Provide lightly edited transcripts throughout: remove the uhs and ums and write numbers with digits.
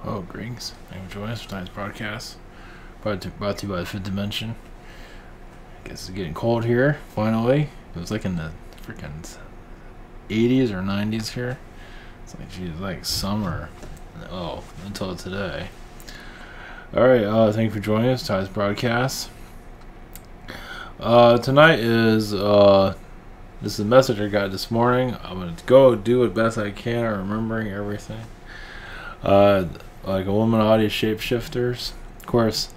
Oh, greetings. Thank you for joining us for tonight's broadcast. Brought to you by the Fifth Dimension. I guess it's getting cold here, finally. It was like in the freaking 80s or 90s here. It's like, geez, like summer. Oh, until today. Alright, thank you for joining us. Tonight's broadcast. Tonight is, this is a message I got this morning. I'm going to go do it best I can at remembering everything. Like Illuminati shapeshifters. Of course,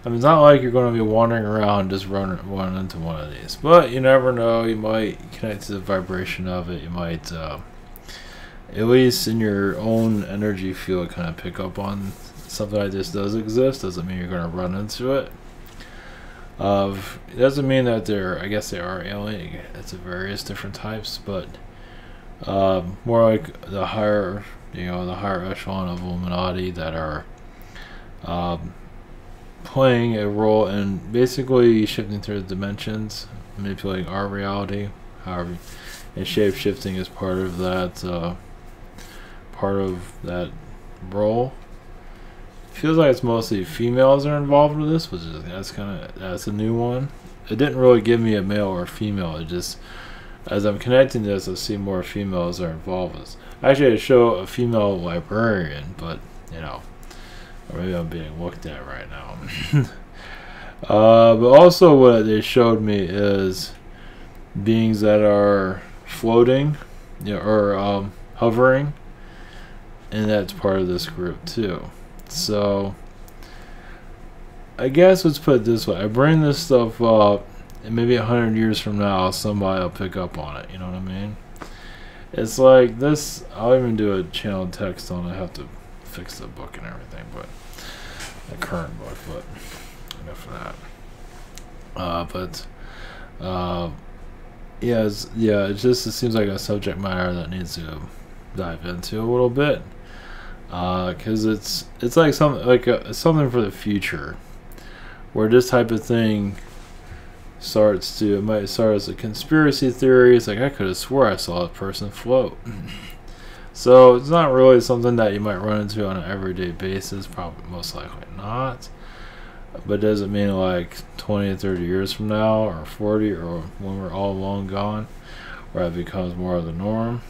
I mean, it's not like you're going to be wandering around and just run into one of these. But you never know. You might connect to the vibration of it. You might, at least in your own energy field, kind of pick up on something like this does exist. Doesn't mean you're going to run into it. It doesn't mean that I guess they are alien. It's of various different types, but more like the higher, the higher echelon of Illuminati that are playing a role in basically shifting through the dimensions, manipulating our reality. However, and shape-shifting is part of that role. Feels like it's mostly females that are involved with this, which is that's a new one. It didn't really give me a male or a female. It just, as I'm connecting this, I see more females are involved with this. Actually, I show a female librarian, but or maybe I'm being looked at right now. But also, what they showed me is beings that are floating, or hovering, and that's part of this group too. So, I guess let's put it this way: I bring this stuff up, and maybe 100 years from now, somebody will pick up on it. You know what I mean? It's like this. I'll even do a channel text on it. I have to fix the book and everything, but the current book. But enough of that. It seems like a subject matter that needs to dive into a little bit, because it's like something for the future, where this type of thing it might start as a conspiracy theory. It's like, I could have swore I saw a person float. So it's not really something that you might run into on an everyday basis, probably most likely not. But does it mean like 20 or 30 years from now, or 40, or when we're all long gone, where it becomes more of the norm?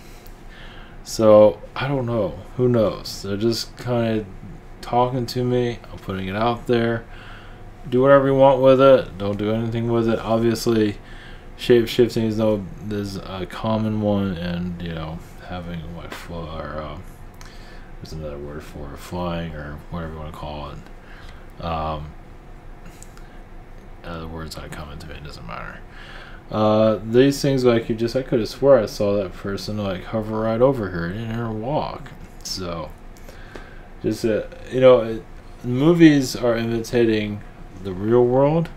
So I don't know. Who knows? They're just kind of talking to me. I'm putting it out there. Do whatever you want with it. Don't do anything with it. Obviously, shape-shifting is a common one, and having there's another word for it, flying, or whatever you want to call it. The words that come into it, doesn't matter. These things, like I could have swore I saw that person like hover right over here. I didn't hear her walk. So, just movies are imitating the real world.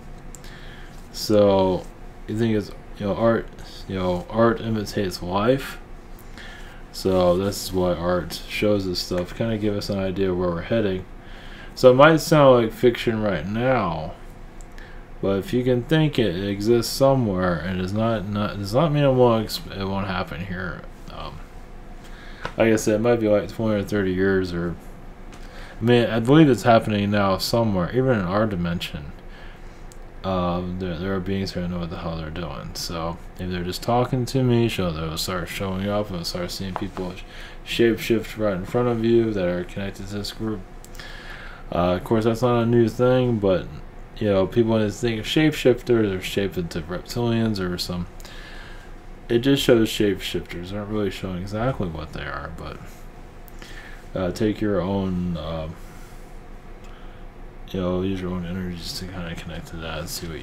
So you think it's art imitates life. So this is why art shows this stuff, kind of give us an idea of where we're heading. So it might sound like fiction right now, but if you can think it exists somewhere, and does not mean it won't happen here. Like I said, it might be like 20 or 30 years, or I believe it's happening now somewhere, even in our dimension. There are beings here that know what the hell they're doing. So if they're just talking to me, they'll start showing up, and start seeing people shapeshift right in front of you that are connected to this group. Of course, that's not a new thing, but people when they think of shapeshifters, they're shaped into reptilians or some. It just shows shapeshifters. They're not really showing exactly what they are, but take your own, use your own energies to kind of connect to that and see what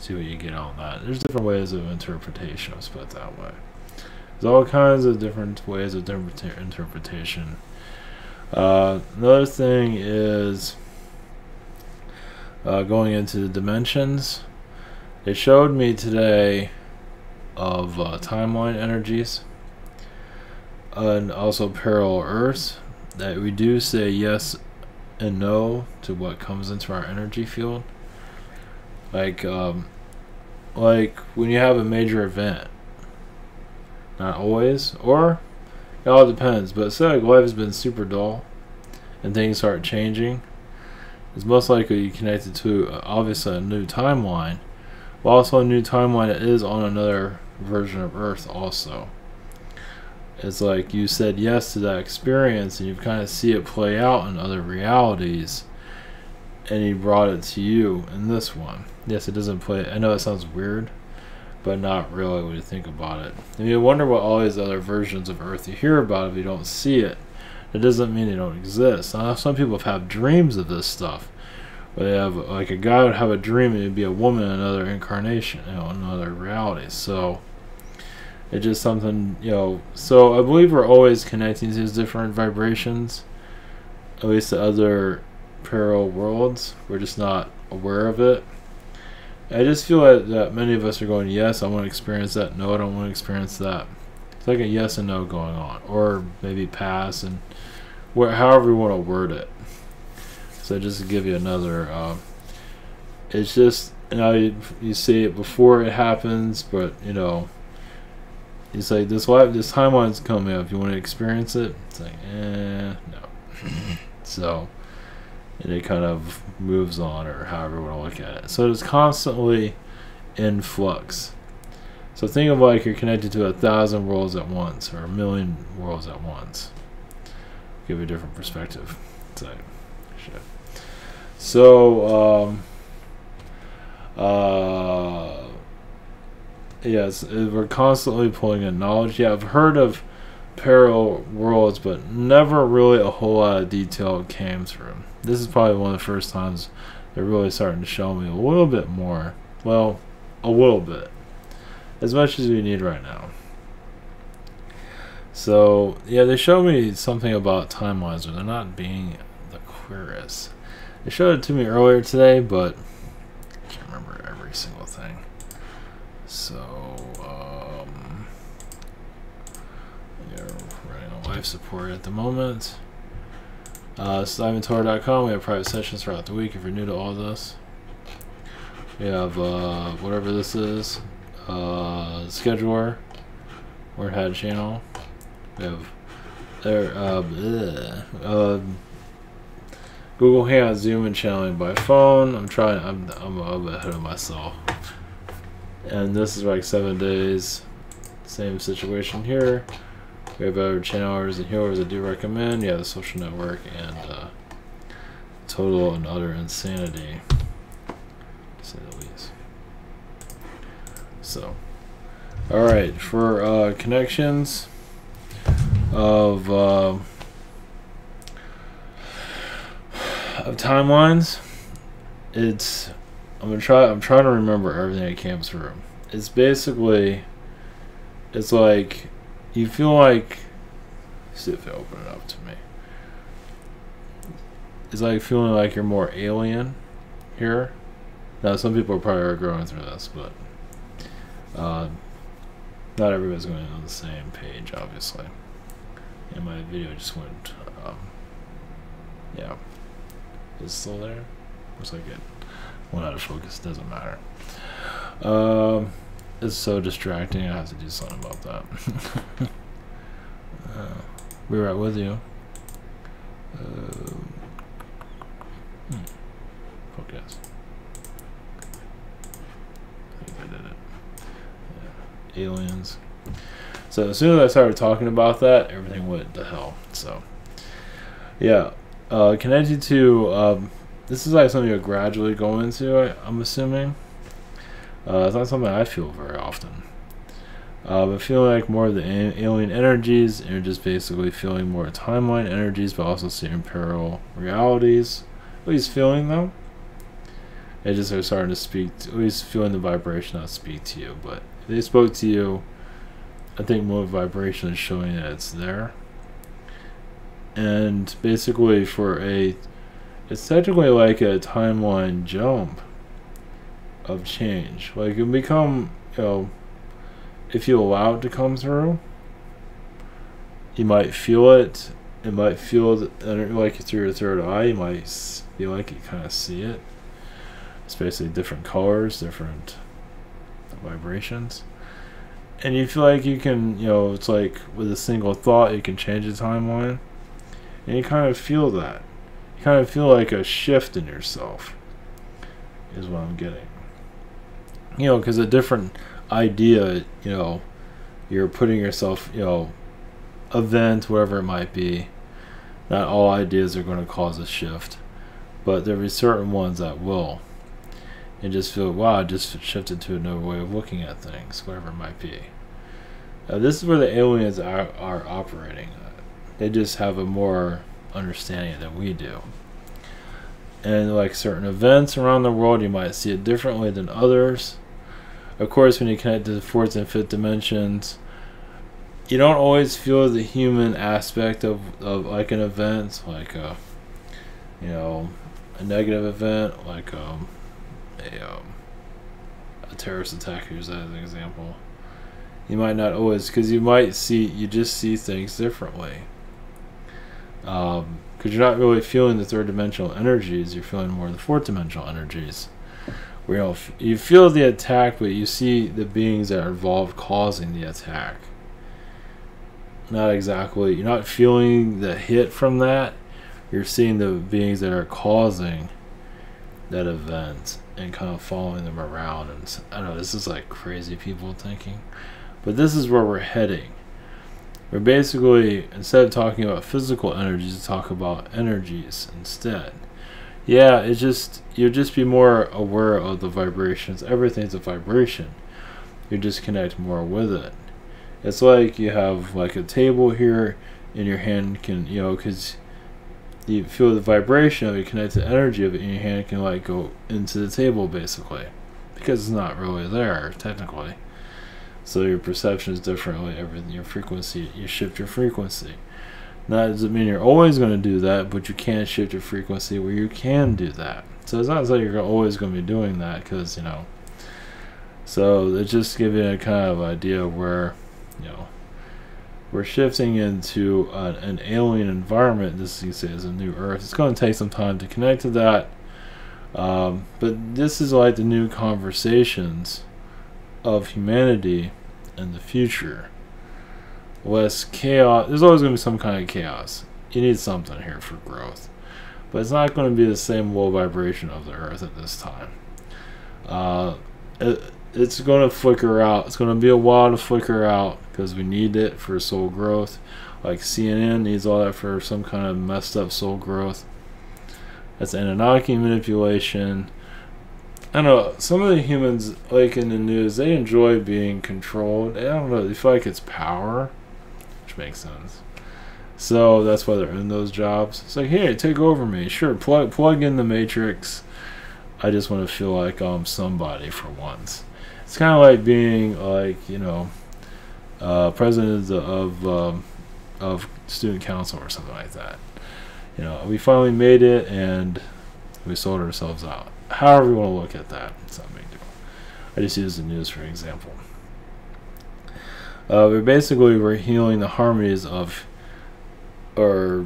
you get on that. There's different ways of interpretation. Let's put it that way. There's all kinds of different ways of interpretation. Another thing is going into the dimensions. They showed me today of timeline energies, and also parallel Earths, that we do say yes and no to what comes into our energy field. Like when you have a major event, not always, or it all depends, but say like life has been super dull and things start changing, it's most likely connected to obviously a new timeline, but also a new timeline that is on another version of Earth also. It's like you said yes to that experience and you kind of see it play out in other realities, and he brought it to you in this one. Yes, it doesn't play. I know it sounds weird, but not really when you think about it. And you wonder what all these other versions of Earth you hear about if you don't see it. It doesn't mean they don't exist. Now, some people have dreams of this stuff. Where they have, like, a guy would have a dream and it'd be a woman in another incarnation, another reality. So it's just something, So I believe we're always connecting to these different vibrations, at least to other parallel worlds. We're just not aware of it. I just feel that many of us are going, yes, I want to experience that. No, I don't want to experience that. It's like a yes and no going on, or maybe pass, and however you want to word it. So just to give you another, it's just, you see it before it happens, but it's like this timeline's coming up. If you want to experience it, it's like, no. So, and it kind of moves on, or however you want to look at it. So it's constantly in flux. So think of like you're connected to 1,000 worlds at once, or 1,000,000 worlds at once. Give you a different perspective. It's like, shit. So, yes, we're constantly pulling in knowledge. Yeah, I've heard of parallel worlds, but never really a whole lot of detail came through. This is probably one of the first times they're really starting to show me a little bit more. Well, a little bit. As much as we need right now. So, yeah, they showed me something about timelines, or they're not being the clearest. They showed it to me earlier today, but I can't remember every single thing. So, you're running on life support at the moment. SimonTor.com. We have private sessions throughout the week if you're new to all this. We have whatever this is, scheduler, Word Hat channel. We have Google Hangout, Zoom, and channeling by phone. I'm a bit ahead of myself. And this is like 7 days. Same situation here. We have other channelers and healers I do recommend. Yeah, the social network and total and utter insanity, to say the least. So, all right, for connections of timelines, I'm trying to remember everything that came through. It's basically, it's like you feel like, see if they open it up to me. It's like feeling like you're more alien here. Now, some people are probably going through this, but not everybody's going on the same page, obviously. And my video just went, yeah. Is it still there? Looks like it went out of focus. Doesn't matter. It's so distracting. I have to do something about that. We were right with you. Focus. I think I did it. Yeah. Aliens. So as soon as I started talking about that, everything went to hell. So yeah, connected to this is like something you gradually go into. I'm assuming. It's not something I feel very often. But feeling like more of the alien energies, and you're just basically feeling more timeline energies, but also seeing parallel realities. At least feeling them. They just are starting to speak, at least feeling the vibration, not speak to you. But if they spoke to you, I think more vibration is showing that it's there. And basically it's technically like a timeline jump of change. Like, it can become, if you allow it to come through, you might feel it. It might feel like through your third eye. You might feel like you kind of see it. It's basically different colors, different vibrations. And you feel like you can, it's like with a single thought, you can change the timeline. And you kind of feel that. you kind of feel like a shift in yourself, is what I'm getting. You know, because a different idea, you know, you're putting yourself, you know, event, whatever it might be. Not all ideas are going to cause a shift, but there will be certain ones that will. And just feel, wow, I just shifted to another way of looking at things, whatever it might be. This is where the aliens are operating. They just have a more understanding than we do. And like certain events around the world, you might see it differently than others. Of course, when you connect to the fourth and fifth dimensions, you don't always feel the human aspect of like an event, like a, you know, a negative event, like a terrorist attack. Use that as an example. You might not always, because you just see things differently. Because you're not really feeling the third dimensional energies, you're feeling more the fourth dimensional energies. Where you feel the attack, but you see the beings that are involved causing the attack. Not exactly, you're not feeling the hit from that. You're seeing the beings that are causing that event and kind of following them around. And I don't know, this is like crazy people thinking, but this is where we're heading. We're basically, instead of talking about physical energies, talk about energies instead. Yeah, you'll just be more aware of the vibrations. Everything's a vibration. You just connect more with it. It's like you have like a table here, and your hand can, you know, because you feel the vibration of it, connect the energy of it, and your hand can like go into the table basically, because it's not really there technically. So your perception is differently. Everything, your frequency, you shift your frequency. That doesn't mean you're always going to do that, but you can shift your frequency where you can do that. So it's not like you're always going to be doing that, because, you know. So it just gives you a kind of idea where, you know, we're shifting into an alien environment. This, you say, is a new Earth. It's going to take some time to connect to that. But this is like the new conversations of humanity in the future. Less chaos. There's always going to be some kind of chaos. You need something here for growth, but it's not going to be the same low vibration of the Earth at this time. It's going to flicker out. It's going to be a while to flicker out, because we need it for soul growth. Like CNN needs all that for some kind of messed up soul growth. That's Anunnaki manipulation. I don't know, some of the humans, like in the news, they enjoy being controlled. I don't know, they feel like it's power, which makes sense. So that's why they're in those jobs. It's like, hey, take over me. Sure, plug in the matrix. I just want to feel like I'm somebody for once. It's kind of like being like, you know, president of student council or something like that. You know, we finally made it and we sold ourselves out. However you want to look at that, it's not a big deal. I just use the news for an example. We're healing the harmonies of, or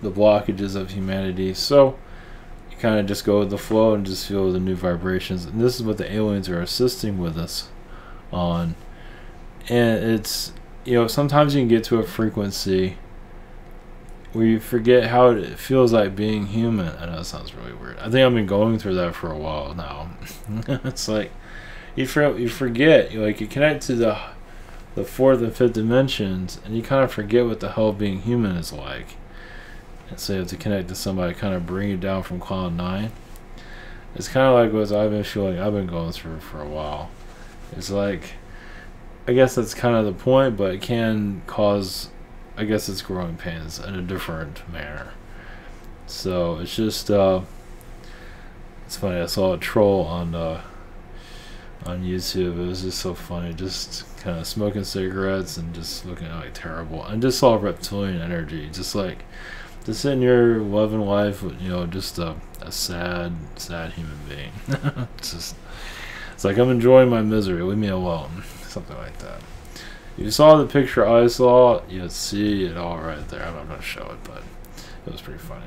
the blockages of humanity. So you kind of just go with the flow and just feel the new vibrations. And this is what the aliens are assisting with us on. And it's, you know, sometimes you can get to a frequency where you forget how it feels like being human. I know that sounds really weird. I think I've been going through that for a while now. It's like you forget. You connect to the fourth and fifth dimensions, and you kind of forget what the hell being human is like. And so you have to connect to somebody, kind of bring you down from cloud 9. It's kind of like what I've been feeling. I've been going through for a while. It's like, I guess that's kind of the point, but it can cause, I guess it's growing pains in a different manner. So it's just, it's funny. I saw a troll on YouTube. It was just so funny, just kind of smoking cigarettes and just looking like terrible. And just saw reptilian energy, just in your loving life, you know, just a sad human being. It's like, I'm enjoying my misery. Leave me alone. Something like that. If you saw the picture I saw, you'd see it all right there. I'm not going to show it, but it was pretty funny.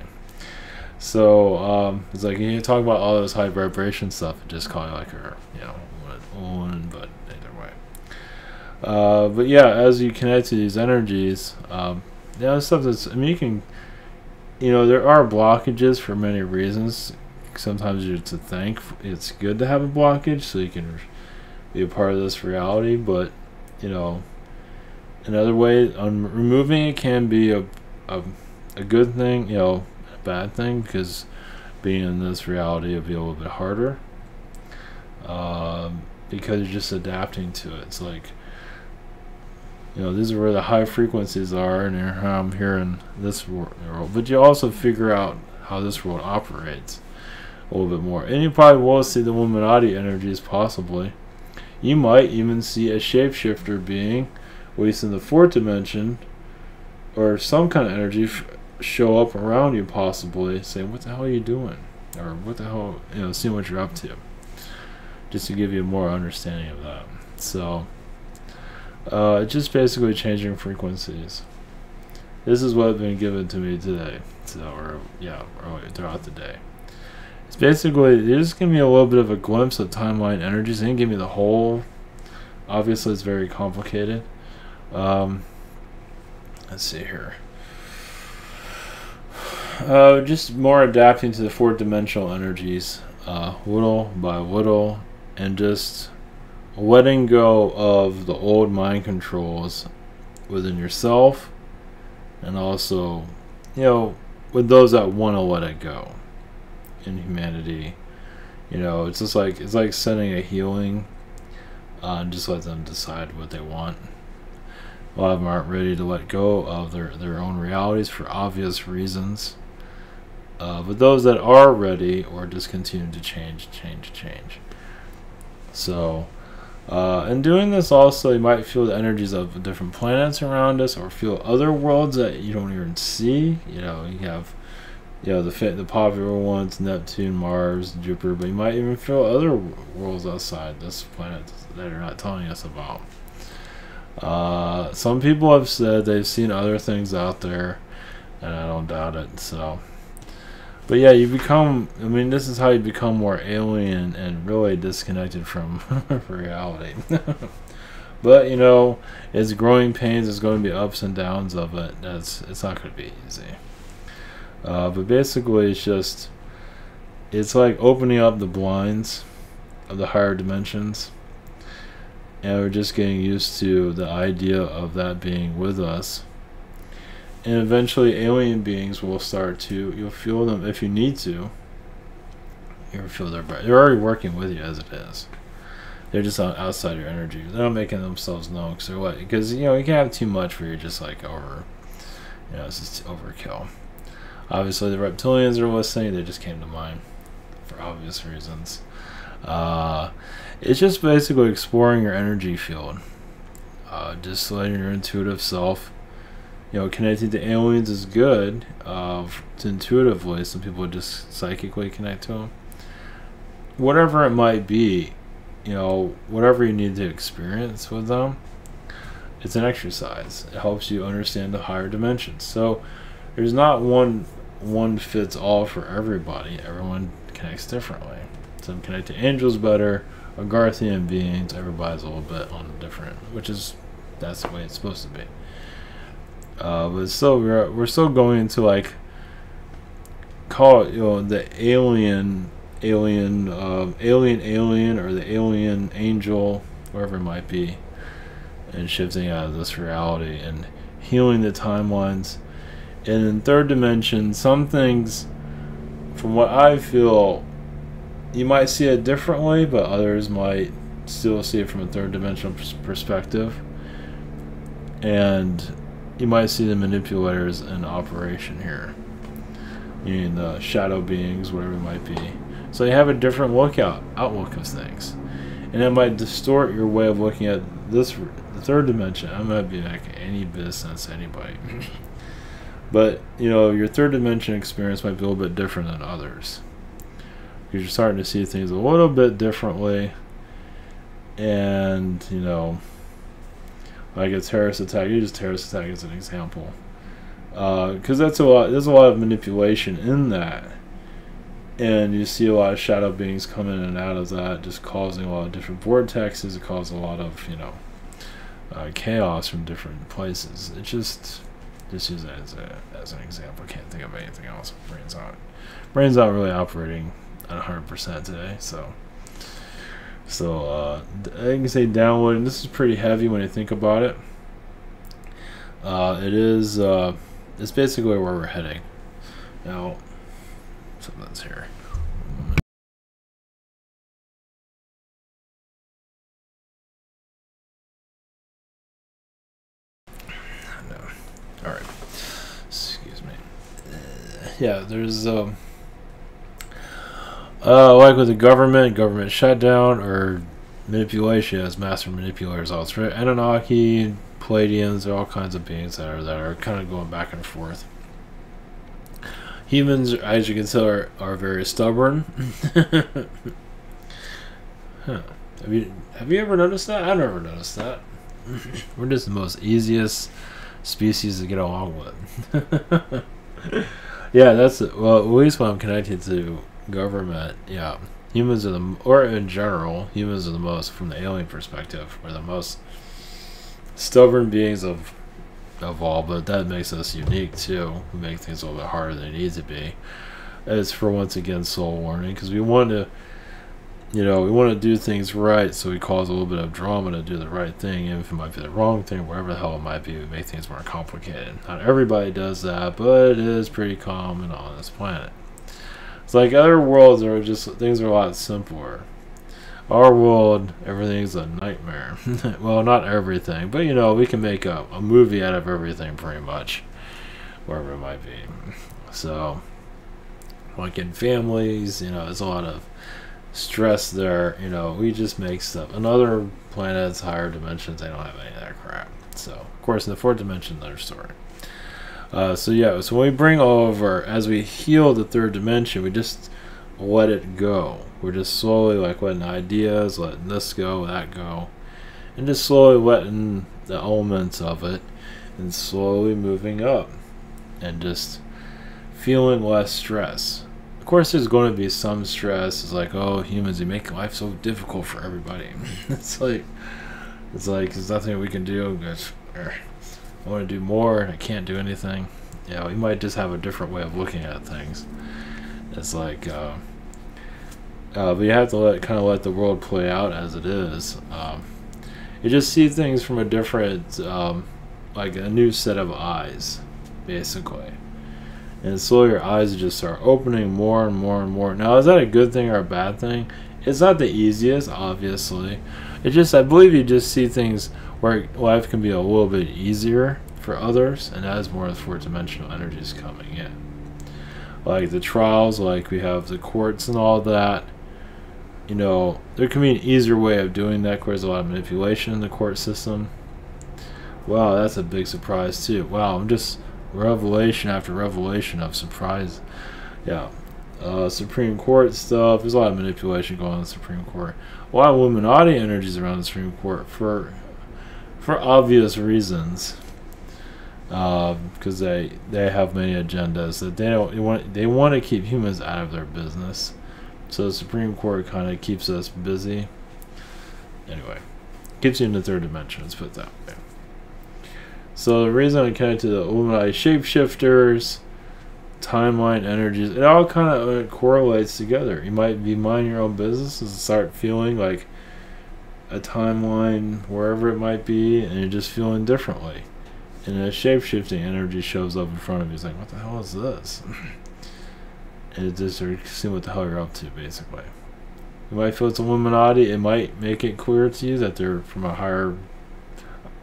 So it's like, you talk about all this high vibration stuff and just call it like her, you know, woman, but either way. But yeah, as you connect to these energies, stuff that's, I mean, you know, there are blockages for many reasons. Sometimes it's good to have a blockage so you can be a part of this reality, but you know, another way removing it can be a good thing, you know, a bad thing, because being in this reality will be a little bit harder, because you're just adapting to it. It's like, you know, this is where the high frequencies are, and I'm here in this world. But you also figure out how this world operates a little bit more. And you probably will see the Illuminati energies, possibly. You might even see a shapeshifter being, at least in the fourth dimension, or some kind of energy show up around you, possibly, saying, what the hell are you doing? Or what the hell, you know, seeing what you're up to. Just to give you more understanding of that. So, it's just basically changing frequencies. This is what's been given to me today. So, or throughout the day. It's basically, there's going to be a little bit of a glimpse of timeline energies. It didn't give me the whole. Obviously, it's very complicated. Let's see here. Just more adapting to the fourth dimensional energies, little by little, and just letting go of the old mind controls within yourself, and also, you know, with those that want to let it go in humanity. You know, it's just like, it's like sending a healing, and just let them decide what they want. A lot of them aren't ready to let go of their own realities for obvious reasons. But those that are ready, or just continue to change. So, in doing this also, you might feel the energies of different planets around us, or feel other worlds that you don't even see. You know, you have, you know, the popular ones, Neptune, Mars, Jupiter, but you might even feel other worlds outside this planet that are not telling us about. Some people have said they've seen other things out there, and I don't doubt it. So, but yeah, you become, I mean, this is how you become more alien and really disconnected from reality. But, you know, it's growing pains. There's going to be ups and downs of it. It's not going to be easy. But basically, it's like opening up the blinds of the higher dimensions. And we're just getting used to the idea of that being with us. And eventually alien beings will start to, you'll feel them if you need to. You'll feel their breath. They're already working with you as it is. They're just outside your energy. They're not making themselves known, because you know, you can't have too much where you're just like over, you know, it's just overkill. Obviously the reptilians are listening. They just came to mind for obvious reasons. It's just basically exploring your energy field. Just letting your intuitive self, you know, connecting to aliens is good, to intuitively. Some people just psychically connect to them. Whatever it might be, you know, whatever you need to experience with them, it's an exercise. It helps you understand the higher dimensions. So there's not one fits all for everybody. Everyone connects differently. Some connect to angels better, Agarthian beings. Everybody's a little bit on different, that's the way it's supposed to be. But still, we're still going into, like, call it, you know, the alien, or the alien angel, wherever it might be, and shifting out of this reality and healing the timelines. And in third dimension, some things, from what I feel, you might see it differently, but others might still see it from a third dimensional perspective. And you might see the manipulators in operation here, meaning the shadow beings, whatever it might be. So you have a different outlook of things, and it might distort your way of looking at the third dimension. I'm not being like any business to anybody, but you know, your third dimension experience might be a little bit different than others, because you're starting to see things a little bit differently. And you know, like a terrorist attack, you use terrorist attack as an example, because there's a lot of manipulation in that, and you see a lot of shadow beings come in and out of that, just causing a lot of different vortexes. It causes a lot of, you know, chaos from different places. It's just, Just use that as an example. I can't think of anything else. Brain's not really operating at 100% today. So I can say downward, and this is pretty heavy when you think about it. It's basically where we're heading. Now, something's here. No. All right. Excuse me. Yeah, there's like with the government shutdown or manipulation as master manipulators, all through Anunnaki, Palladians, there are all kinds of beings that are kind of going back and forth. Humans, as you can tell, are very stubborn. Huh. Have you ever noticed that? I've never noticed that. We're just the most easiest species to get along with. Yeah, well, at least when I'm connected to government, yeah. Humans are or in general, humans are the most, from the alien perspective, we're the most stubborn beings of all, but that makes us unique too. We make things a little bit harder than they need to be. It's for, once again, soul warning, because we want to, we want to do things right, so we cause a little bit of drama to do the right thing, even if it might be the wrong thing, wherever the hell it might be. We make things more complicated. Not everybody does that, but it is pretty common on this planet. It's like other worlds are just, things are a lot simpler. Our world, everything's a nightmare. Well, not everything, but we can make a movie out of everything pretty much, wherever it might be. So, like in families, there's a lot of stress there. We just make stuff. In other planets, higher dimensions, they don't have any of that crap. So, of course, in the fourth dimension, another story. So when we bring over, as we heal the third dimension, we just let it go. We're just slowly letting ideas, letting this go, that go, and just slowly letting the elements of it, and slowly moving up, and just feeling less stress. Of course, there's going to be some stress. It's like, oh, humans, you make life so difficult for everybody. It's like there's nothing we can do. I want to do more and I can't do anything. We might just have a different way of looking at things. It's like, but you have to let the world play out as it is. You just see things from a different, like a new set of eyes, basically. And slowly your eyes just start opening more and more and more. Now, is that a good thing or a bad thing? It's not the easiest, obviously. It just, I believe you just see things where life can be a little bit easier for others, and as more of the fourth-dimensional energies coming in. Like the trials, like we have the courts and all that. There can be an easier way of doing that. There's a lot of manipulation in the court system. Wow, that's a big surprise too. Wow, I'm just revelation after revelation of surprise. Yeah. Supreme Court stuff. There's a lot of manipulation going on in the Supreme Court. A lot of Illuminati energies around the Supreme Court for obvious reasons. Because they have many agendas that they want to keep humans out of their business. So the Supreme Court kind of keeps us busy. Anyway, keeps you in the third dimension. Let's put it that way. So the reason I connect to the Illuminati shapeshifters, timeline energies, it all kind of correlates together. You might be minding your own business and start feeling like a timeline wherever it might be, and you're just feeling differently. And a shape-shifting energy shows up in front of you. It's like, what the hell is this? And it just seeing what the hell you're up to, basically. You might feel it's Illuminati. It might make it clear to you that they're from a higher...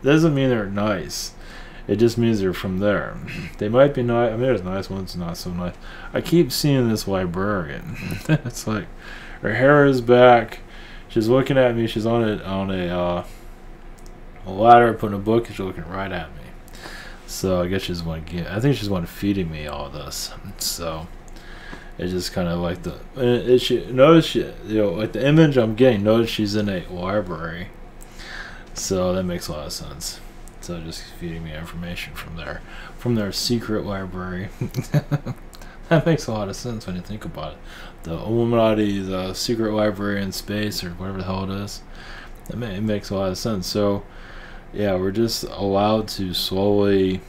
Doesn't mean they're nice. It just means they're from there. They might be nice. I mean, there's nice ones, not so nice. I keep seeing this librarian. It's like, her hair is back. She's looking at me. She's on a ladder, putting a book, and she's looking right at me. So I guess she's one. I think she's one feeding me all this. So it's just kind of like notice like the image I'm getting. Notice she's in a library. So that makes a lot of sense. So just feeding me information from their secret library. That makes a lot of sense when you think about it. The Illuminati, the secret library in space, or whatever the hell it is. It makes a lot of sense. So yeah, we're just allowed to slowly,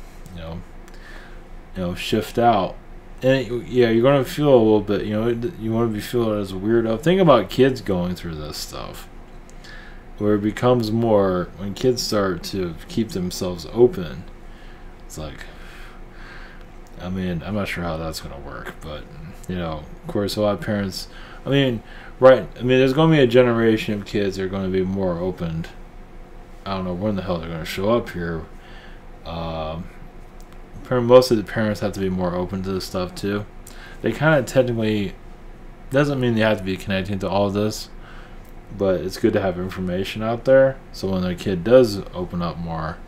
shift out. And yeah, you're gonna feel a little bit, you want to be feeling as a weirdo. Think about kids going through this stuff, where it becomes more when kids start to keep themselves open. It's like, I mean, I'm not sure how that's gonna work, but of course, a lot of parents. I mean, right? I mean, there's gonna be a generation of kids that are gonna be more open. I don't know when the hell they're gonna show up here. Most of the parents have to be more open to this stuff too. They kind of technically doesn't mean they have to be connecting to all of this, but it's good to have information out there so when their kid does open up more,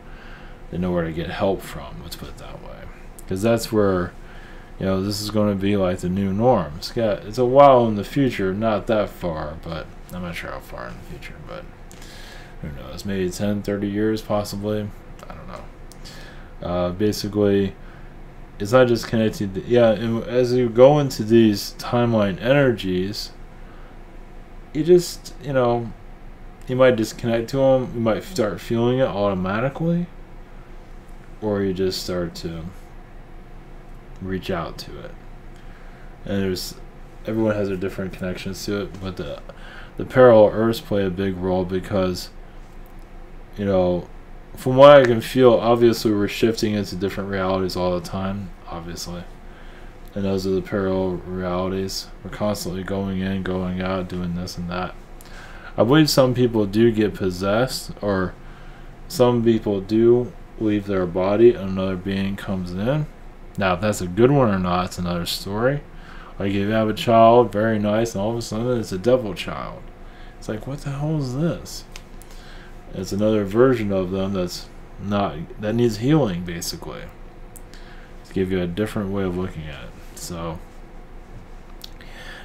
they know where to get help from. Let's put it that way, because that's where this is going to be like the new norm. It's a while in the future, not that far, but I'm not sure how far in the future, but who knows, maybe 10, 30 years possibly. I don't know. Basically, it's not just connected. And as you go into these timeline energies, you just, you might disconnect to them. You might start feeling it automatically, or you just start to reach out to it. And everyone has their different connections to it, but the parallel Earths play a big role because, from what I can feel, obviously we're shifting into different realities all the time, obviously. And those are the parallel realities. We're constantly going in, going out, doing this and that. I believe some people do get possessed, or some people do leave their body and another being comes in. Now, if that's a good one or not, it's another story. Like if you have a child, very nice, and all of a sudden it's a devil child. It's like, what the hell is this? It's another version of them that needs healing, basically, to give you a different way of looking at it. So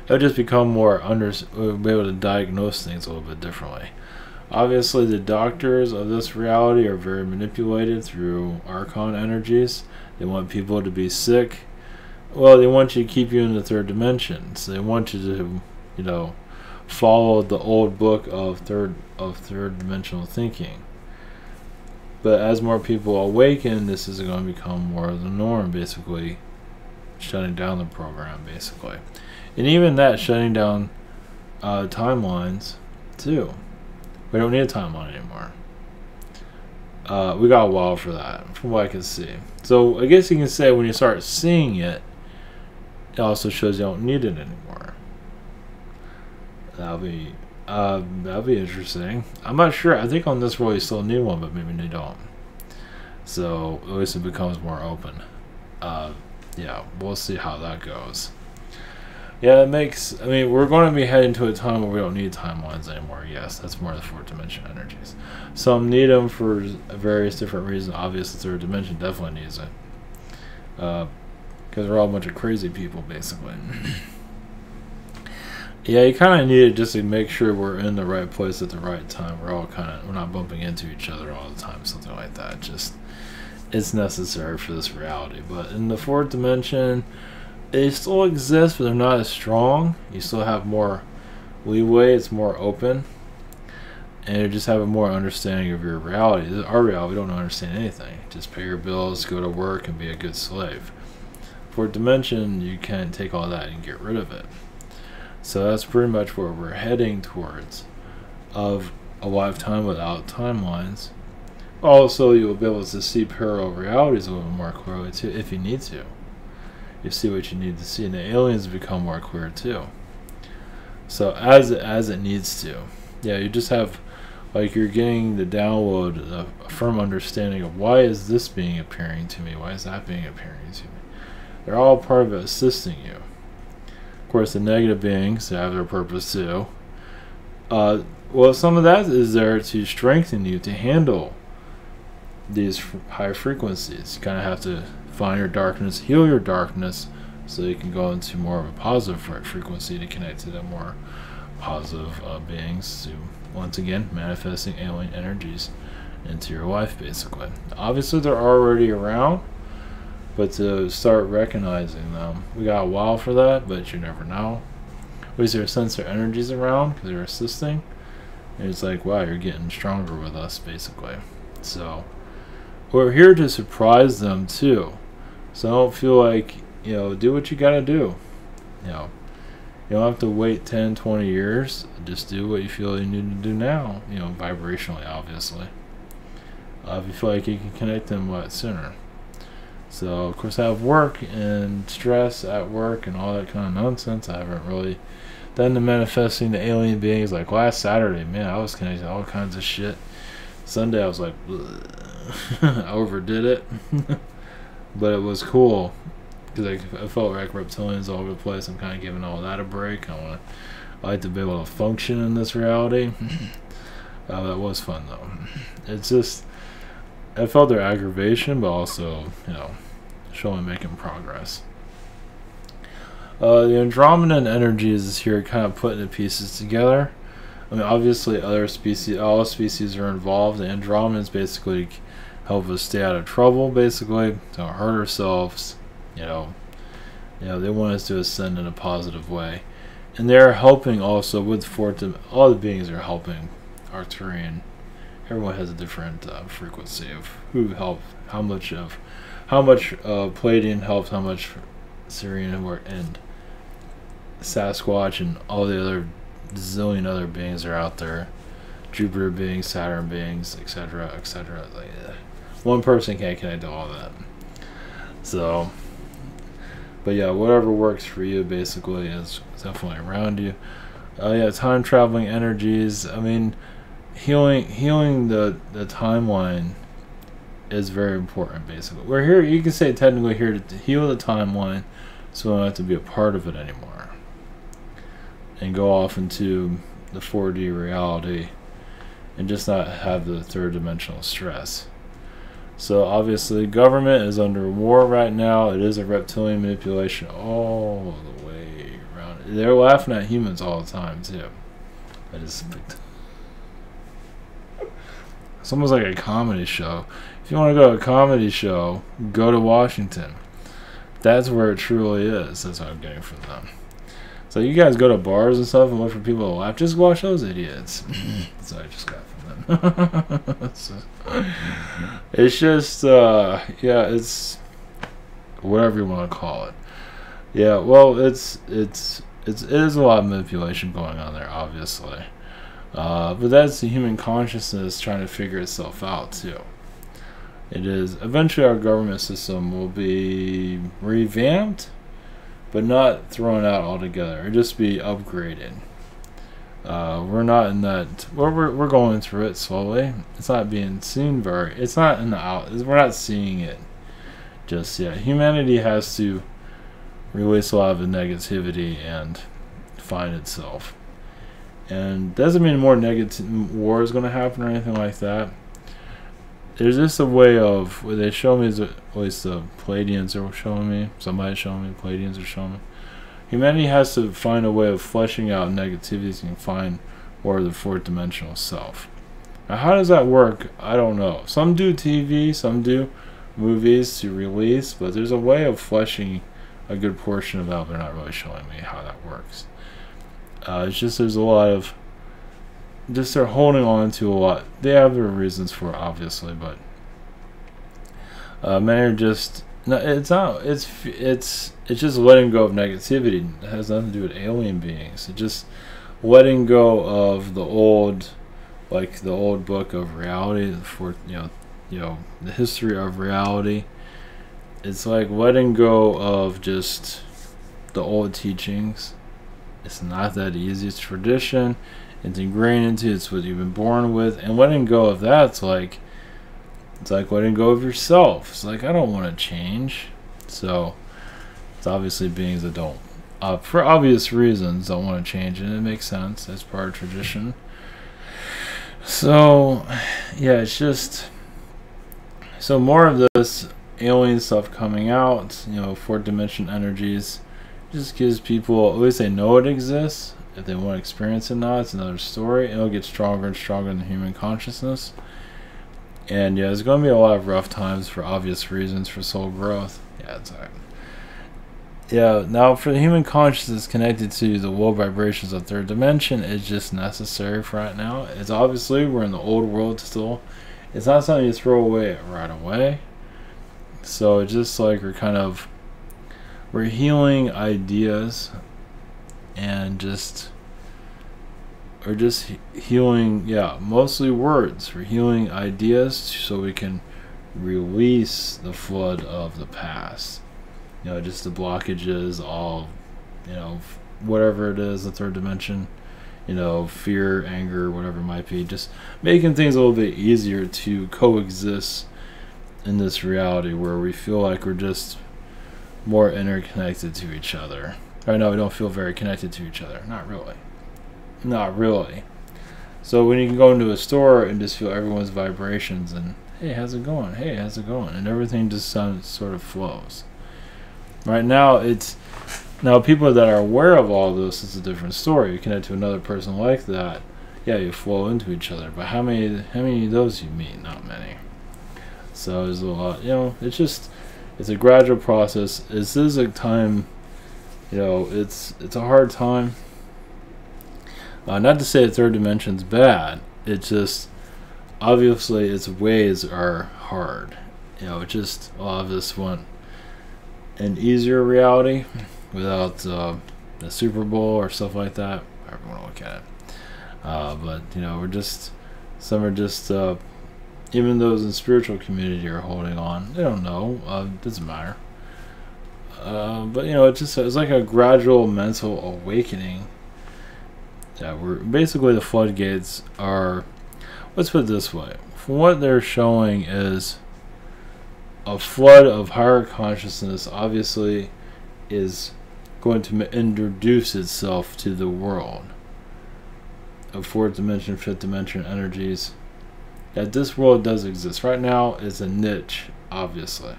it'll just become more we'll be able to diagnose things a little bit differently. Obviously, the doctors of this reality are very manipulated through archon energies. They want people to be sick. Well, they want you to keep you in the third dimension. So they want you to, follow the old book of third dimensional thinking. But as more people awaken, this is going to become more of the norm, basically shutting down the program, basically. And even that, shutting down timelines too. We don't need a timeline anymore. We got a while for that, from what I can see. So I guess you can say when you start seeing it, it also shows you don't need it anymore. That'll be interesting. I'm not sure. I think on this world you still need one, but maybe they don't. So at least it becomes more open. Yeah, we'll see how that goes. Yeah, it makes. I mean, we're going to be heading to a time where we don't need timelines anymore. Yes, that's more the fourth dimension energies. Some need them for various different reasons. Obviously, the third dimension definitely needs it. Because we're all a bunch of crazy people, basically. Yeah, you kind of need it just to make sure we're in the right place at the right time. We're not bumping into each other all the time, something like that. Just, it's necessary for this reality. But in the fourth dimension, they still exist, but they're not as strong. You still have more leeway. It's more open. And you just have a more understanding of your reality. This is our reality. We don't understand anything. Just pay your bills, go to work, and be a good slave. Fourth dimension, you can't take all that and get rid of it. So that's pretty much where we're heading towards, of a lifetime without timelines. Also, you'll be able to see parallel realities a little more clearly too, if you need to. You see what you need to see, and the aliens become more clear too. So as it needs to, yeah, you just have, like, you're getting the download, a firm understanding of why is this being appearing to me, why is that being appearing to me. They're all part of assisting you. Of course, the negative beings have their purpose too. Well, some of that is there to strengthen you to handle these high frequencies. You kind of have to find your darkness, heal your darkness, so you can go into more of a positive frequency to connect to the more positive beings, to once again manifesting alien energies into your life, basically. Obviously, they're already around, but to start recognizing them, we got a while for that, but you never know. At least their sense their energies around because they're assisting. And it's like, wow, you're getting stronger with us, basically. So we're here to surprise them too. So I don't feel like, do what you gotta do. You know, you don't have to wait 10, 20 years. Just do what you feel you need to do now. Vibrationally, obviously. If you feel like you can connect them a lot sooner. So, of course, I have work and stress at work and all that kind of nonsense. I haven't really done the manifesting the alien beings. Like last Saturday, man, I was connecting to all kinds of shit. Sunday, I was like, I overdid it. But it was cool. Because I felt like reptilians all over the place. I'm kind of giving all that a break. I like to be able to function in this reality. That was fun, though. It's just, I felt their aggravation, but also, showing making progress. The Andromedan energies is here kind of putting the pieces together. I mean, obviously other species, all species are involved. The Andromedans basically help us stay out of trouble, basically. Don't hurt ourselves. They want us to ascend in a positive way. And they're helping also with all the beings are helping Arcturian. Everyone has a different frequency of who helps, how much Palladian helps, how much Syrian and Sasquatch and all the other zillion other beings are out there. Jupiter beings, Saturn beings, etc., etc. Like, one person can't connect to all that. So, but yeah, whatever works for you basically is definitely around you. Time traveling energies. I mean, healing the timeline is very important. Basically, we're here. You can say technically here to heal the timeline, so we don't have to be a part of it anymore, and go off into the 4D reality, and just not have the third dimensional stress. So obviously, government is under war right now. It is a reptilian manipulation all the way around. They're laughing at humans all the time too. That is. It's almost like a comedy show. If you want to go to a comedy show, go to Washington. That's where it truly is. That's what I'm getting from them. So you guys go to bars and stuff and look for people to laugh. Just watch those idiots. That's what I just got from them. It's just, it's whatever you want to call it. Yeah, well, it is a lot of manipulation going on there, obviously. But that's the human consciousness trying to figure itself out too. It is eventually our government system will be revamped, but not thrown out altogether. It'll just be upgraded. We're not in that. We're going through it slowly. It's not being seen very. It's not in the out. We're not seeing it just yet. Humanity has to release a lot of the negativity and find itself. And doesn't mean more negative war is going to happen or anything like that. There's just a way of, what they show me is, at least the Palladians are showing me, somebody's showing me, Palladians are showing me. Humanity has to find a way of fleshing out negativities and find more of the fourth dimensional self. Now, how does that work? I don't know. Some do TV, some do movies to release, but there's a way of fleshing a good portion of that. They're not really showing me how that works. It's just there's a lot of, just they're holding on to a lot. They have their reasons for it, obviously, but many are just, no, it's not, it's just letting go of negativity. It has nothing to do with alien beings. It's just letting go of the old, like the old book of reality, the history of reality. It's like letting go of just the old teachings. It's not that easy. It's tradition. It's ingrained into you. It's what you've been born with. And letting go of that's like, it's like letting go of yourself. It's like, I don't want to change. So it's obviously beings that don't, for obvious reasons, don't want to change. And it makes sense. That's part of tradition. So yeah, it's just, so more of this alien stuff coming out, fourth dimension energies, just gives people, at least they know it exists. If they want to experience it or not, it's another story. It'll get stronger and stronger in the human consciousness. And yeah, there's going to be a lot of rough times for obvious reasons for soul growth. Yeah, it's alright. Yeah, now for the human consciousness connected to the low vibrations of third dimension, it's just necessary for right now. It's obviously, we're in the old world still. It's not something you throw away right away. So it's just like we're healing ideas, and just healing, yeah, mostly words. We're healing ideas so we can release the flood of the past. Just the blockages, all, whatever it is, the third dimension, fear, anger, whatever it might be. Just making things a little bit easier to coexist in this reality where we feel like we're just more interconnected to each other. Right now, we don't feel very connected to each other. Not really. Not really. So when you can go into a store and just feel everyone's vibrations and, hey, how's it going? Hey, how's it going? And everything just sort of flows. Right now, now people that are aware of all this, is a different story. You connect to another person like that, yeah, you flow into each other. But how many of those you meet? Not many. So there's a lot. It's a gradual process. This is a time. It's a hard time. Not to say the third dimension's bad. It's just obviously its ways are hard. It just a lot of us want an easier reality without the Super Bowl or stuff like that. However you want to look at it. But some are just even those in spiritual community are holding on. They don't know. Doesn't matter. But it's like a gradual mental awakening. Yeah, we're basically, the floodgates are, let's put it this way. From what they're showing is a flood of higher consciousness obviously is going to introduce itself to the world of fourth dimension, fifth dimension energies. That this world does exist. Right now it's a niche, obviously.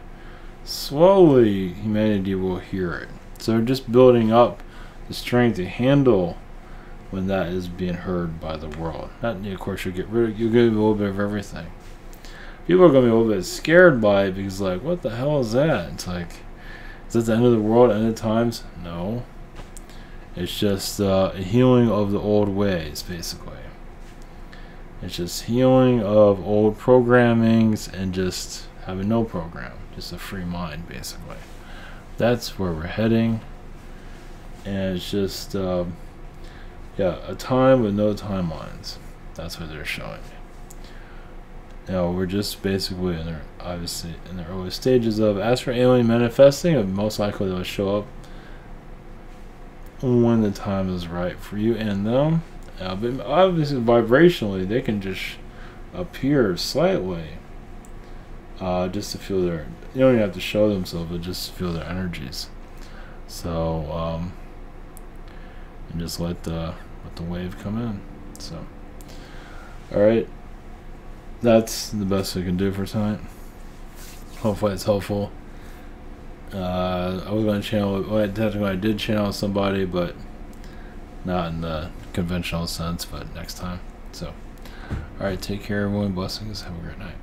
Slowly humanity will hear it. So they're just building up the strength to handle when that is being heard by the world. That, of course, you'll get a little bit of everything. People are going to be a little bit scared by it because, like, what the hell is that? It's like, is that the end of the world, end of times? No. It's just a healing of the old ways, basically. It's just healing of old programmings and just having no program. Just a free mind, basically. That's where we're heading. And it's just... a time with no timelines. That's what they're showing. We're just basically in the early stages of, as for alien manifesting, most likely they'll show up when the time is right for you and them. But obviously, vibrationally, they can just appear slightly, just to feel their. You don't even have to show themselves, but just feel their energies. So, and just let the wave come in. So, all right, that's the best I can do for tonight. Hopefully it's helpful. I was going to channel, technically I did channel somebody, but not in the conventional sense, but next time. So, all right, take care everyone, blessings, have a great night.